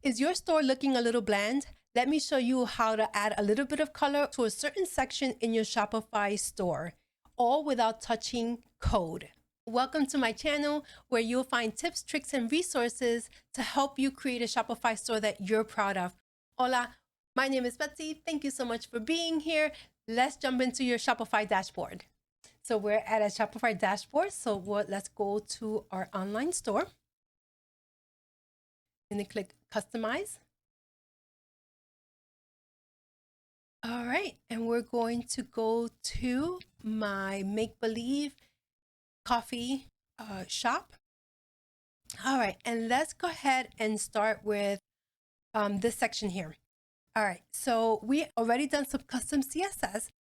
Is your store looking a little bland? Let me show you how to add a little bit of color to a certain section in your Shopify store, all without touching code. Welcome to my channel, where you'll find tips, tricks, and resources to help you create a Shopify store that you're proud of. Hola, my name is Betsy. Thank you so much for being here. Let's jump into your Shopify dashboard. So we're at a Shopify dashboard. So let's go to our online store. I'm going to click Customize. All right, and we're going to go to my make-believe coffee shop. All right, and let's go ahead and start with this section here. All right, so we already done some custom CSS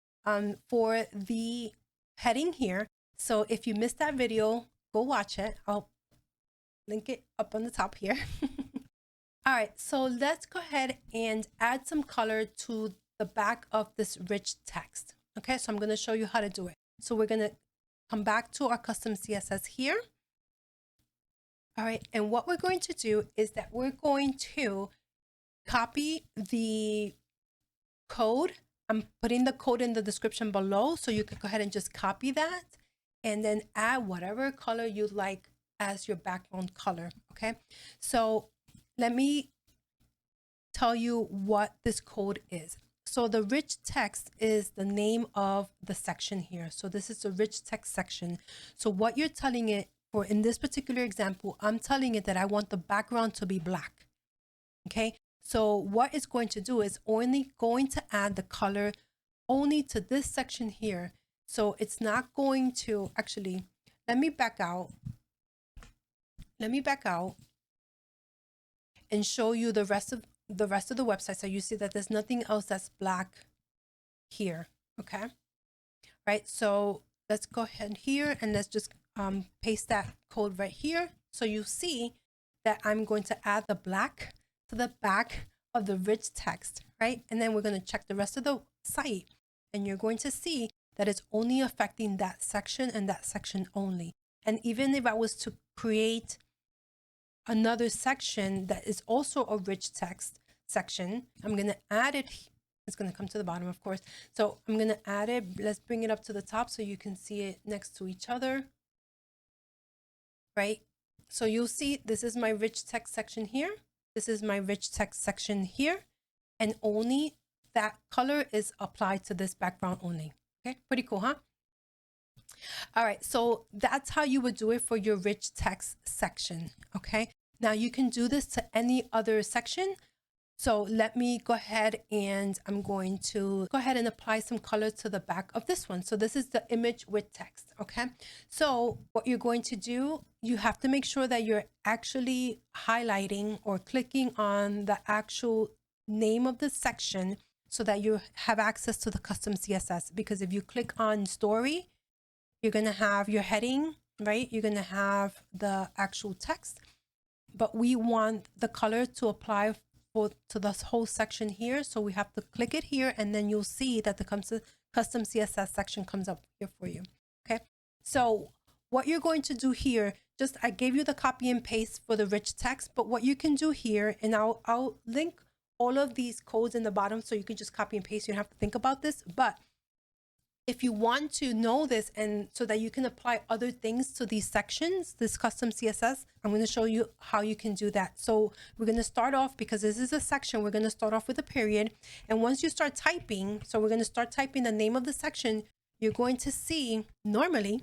for the heading here. So if you missed that video, go watch it. I'll link it up on the top here. All right, so let's go ahead and add some color to the back of this rich text. Okay, so I'm going to show you how to do it. So we're going to come back to our custom CSS here. All right, and what we're going to do is that we're going to copy the code. I'm putting the code in the description below, so you can go ahead and just copy that and then add whatever color you like as your background color. Okay, so let me tell you what this code is. So the rich text is the name of the section here. So this is the rich text section. So what you're telling it, or in this particular example, I'm telling it that I want the background to be black. Okay, so what it's going to do is only going to add the color only to this section here. So it's not going to, actually, let me back out and show you the rest of the website, so you see that there's nothing else that's black here. Okay, right, so let's go ahead here and let's just paste that code right here. So you see that I'm going to add the black to the back of the rich text, right? And then we're going to check the rest of the site, and you're going to see that it's only affecting that section and that section only. And even if I was to create another section that is also a rich text section, I'm going to add it. It's going to come to the bottom, of course. So I'm going to add it. Let's bring it up to the top so you can see it next to each other, right? So you'll see this is my rich text section here. This is my rich text section here. And only that color is applied to this background only. Okay, pretty cool, huh? All right, so that's how you would do it for your rich text section. Okay, now you can do this to any other section. So let me go ahead and I'm going to go ahead and apply some color to the back of this one. So this is the image with text. Okay, so what you're going to do, you have to make sure that you're actually highlighting or clicking on the actual name of the section so that you have access to the custom CSS. Because if you click on story, you're going to have your heading, right? You're going to have the actual text, but we want the color to apply to this whole section here. So we have to click it here, and then you'll see that the custom CSS section comes up here for you. Okay, so what you're going to do here, just I gave you the copy and paste for the rich text, but what you can do here, and I'll link all of these codes in the bottom so you can just copy and paste. You don't have to think about this, but if you want to know this and so that you can apply other things to these sections, this custom CSS, I'm going to show you how you can do that. So we're going to start off, because this is a section, we're going to start off with a period. And once you start typing, so we're going to start typing the name of the section, you're going to see normally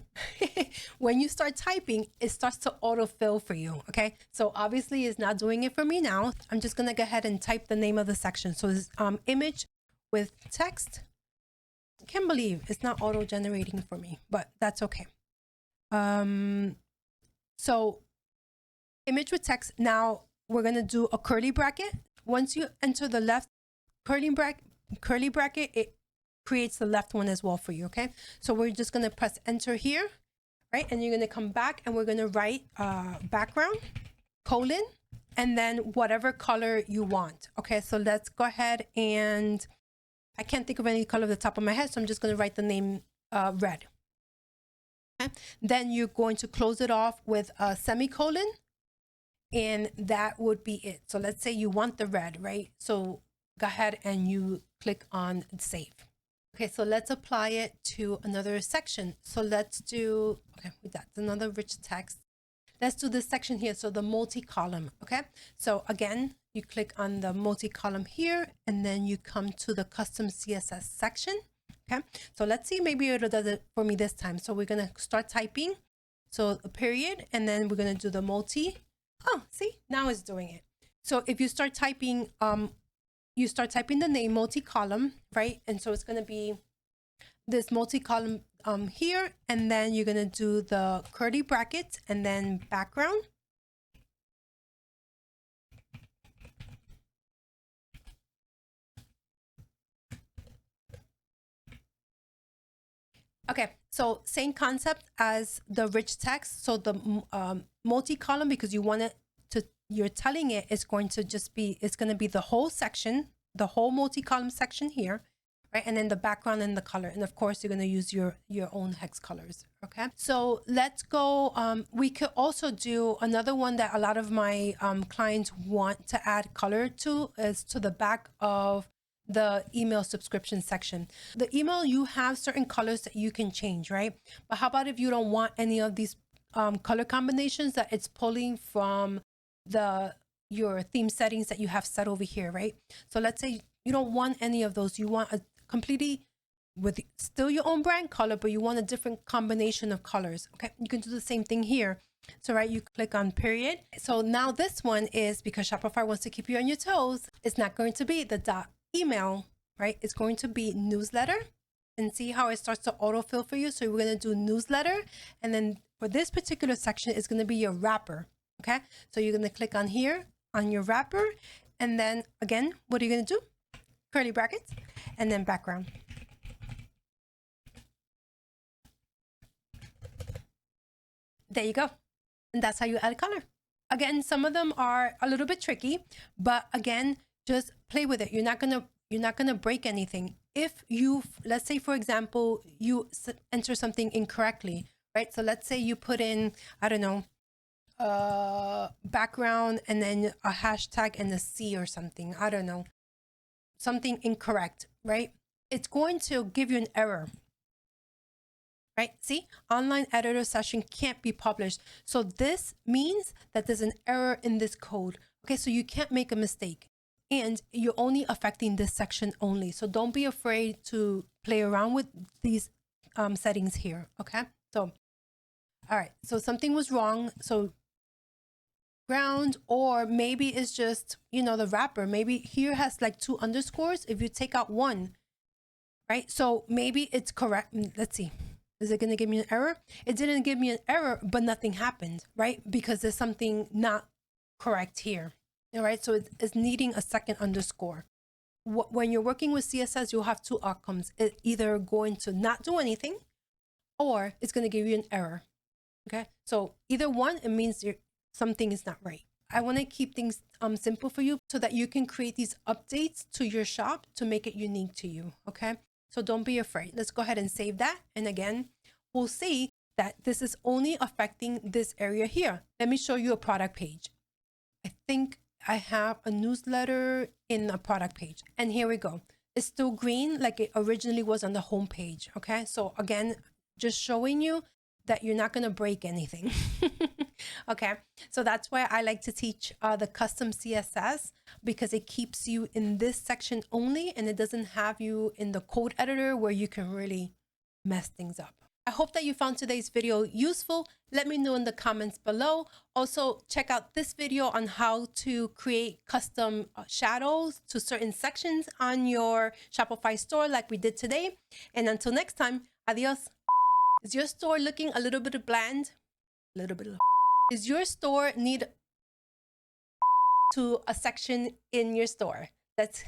when you start typing, it starts to autofill for you. Okay, so obviously it's not doing it for me now. I'm just going to go ahead and type the name of the section. So it's image with text. Can't believe it's not auto generating for me, but that's okay. So image with text. Now we're going to do a curly bracket. Once you enter the left curly bracket, it creates the left one as well for you. Okay, so we're just going to press enter here, right? And you're going to come back and we're going to write background colon and then whatever color you want. Okay, so let's go ahead and I can't think of any color at the top of my head, so I'm just going to write the name red. Okay. Then you're going to close it off with a semicolon, and that would be it. So let's say you want the red, right? So go ahead and you click on save. Okay, so let's apply it to another section. So let's do, okay, that's another rich text. Let's do this section here. So the multi-column, okay? So again, you click on the multi-column here, and then you come to the custom CSS section, okay? So let's see, maybe it does it for me this time. So we're gonna start typing. So a period, and then we're gonna do the multi. Oh, see, now it's doing it. So if you start typing, the name multi-column, right? And so it's gonna be this multi-column here, and then you're gonna do the curly brackets and then background. Okay, so same concept as the rich text. So the multi-column, because you want it to, you're telling it it's going to just be, it's going to be the whole section, the whole multi-column section here, right? And then the background and the color. And of course, you're going to use your own hex colors, okay? So let's go, we could also do another one that a lot of my clients want to add color to, is to the back of the email subscription section. The email, you have certain colors that you can change, right? But how about if you don't want any of these color combinations that it's pulling from your theme settings that you have set over here, right? So let's say you don't want any of those. You want a completely with still your own brand color, but you want a different combination of colors. Okay, you can do the same thing here. So right, you click on period. So now this one is, because Shopify wants to keep you on your toes, it's not going to be the email, right? It's going to be newsletter, and see how it starts to autofill for you. So we're going to do newsletter, and then for this particular section, it's going to be your wrapper. Okay, so you're going to click on here on your wrapper, and then again, what are you going to do? Curly brackets, and then background. There you go. And that's how you add color. Again, some of them are a little bit tricky, but again, just play with it. You're not gonna break anything. If you, let's say for example, you enter something incorrectly, right? So let's say you put in, I don't know, background and then a hashtag and a C or something. I don't know, something incorrect, right? It's going to give you an error. Right? See, online editor session can't be published. So this means that there's an error in this code. Okay, so you can't make a mistake, and you're only affecting this section only. So don't be afraid to play around with these settings here. Okay, so all right, so something was wrong. So ground, or maybe it's just, you know, the wrapper. Maybe here has like 2 underscores. If you take out 1, right? So maybe it's correct. Let's see. Is it going to give me an error? It didn't give me an error, but nothing happened, right? Because there's something not correct here. All right, so it's needing a second underscore. When you're working with CSS, you'll have 2 outcomes. It's either going to not do anything, or it's going to give you an error. Okay, so either one, it means something is not right. I want to keep things simple for you so that you can create these updates to your shop to make it unique to you. Okay. So don't be afraid. Let's go ahead and save that. And again, we'll see that this is only affecting this area here. Let me show you a product page. I think I have a newsletter in a product page. And here we go. It's still green like it originally was on the home page. Okay. So again, just showing you that you're not going to break anything. Okay, so that's why I like to teach the custom CSS, because it keeps you in this section only, and it doesn't have you in the code editor where you can really mess things up. I hope that you found today's video useful. Let me know in the comments below. Also, check out this video on how to create custom shadows to certain sections on your Shopify store like we did today. And until next time, adios. Is your store looking a little bit bland? A little bit of... Is your store need to a section in your store? That's